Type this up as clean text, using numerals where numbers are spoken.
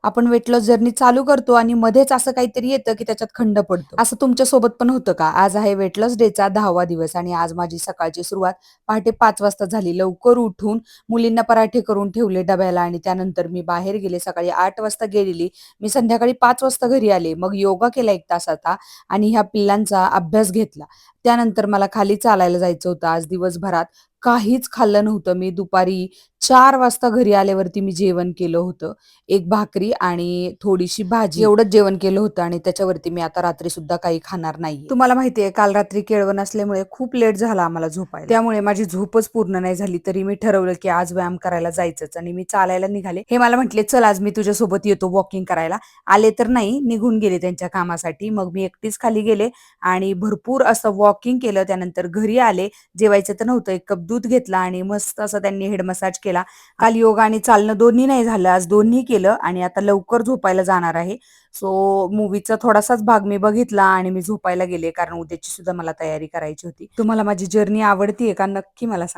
आपण weight loss journey चालू करतो आणि मध्येच असं काहीतरी येतं की त्याच्यात खंड पडतो. असं तुमच्या सोबत पण होतं का? आज आहे वेट लॉस डेचा 10वा दिवस आणि आज माझी सकाळची सुरुवात पहाटे 5 वाजता झाली. लवकर उठून मुलींना पराठे करून ठेवले डब्याला आणि त्यानंतर मी बाहेर गेले. सकाळी 8 वाजता गेलेली. मी संध्याकाळी 5 वाजता घरी आले. मग योगा केला 1 तासाचा आणि ह्या पिल्लांचा अभ्यास घेतला. त्यानंतर मला खाली चालायला जायचं होतं. आज दिवसभरात काहीच खाल्लं नव्हतं. मी दुपारी 4 वाजता घरी आल्यावरती मी जेवण केलं होतं. एक भाकरी आणि थोडीशी भाजी एवढंच जेवण केलं होतं आणि त्याच्यावरती मी आता रात्री सुद्धा काही खाणार नाहीये. तुम्हाला माहितीये काल रात्री केळवण असल्यामुळे खूप लेट झाला आम्हाला झोपायला. त्यामुळे माझी झोपच पूर्ण नाही झाली. तरी मी ठरवलं की आज व्यायाम करायला जायचंच आणि मी चालायला निघाले. हे मला म्हटले, "चल आज मी तुझ्यासोबत येतो वॉकिंग करायला." आले तर नाही, निघून गेले त्यांच्या कामासाठी. मग मी एकटीच खाली गेले आणि भरपूर असं वॉकिंग केलं. त्यानंतर घरी आले. जेवायचं तर नव्हतं. 1 कप दूध घेतला आणि मस्त असं त्यांनी हेड मसाज केला. काल योगा आणि चालणं दोन्ही नाही झालं. आज दोन्ही केलं आणि आता लवकर झोपायला जाणार आहे. सो मूव्हीचा थोडासाच भाग मी बघितला आणि मी झोपायला गेले कारण उद्याची सुद्धा मला तयारी करायची होती. तुम्हाला माझी जर्नी आवडतीये का? नक्की मला सांगा.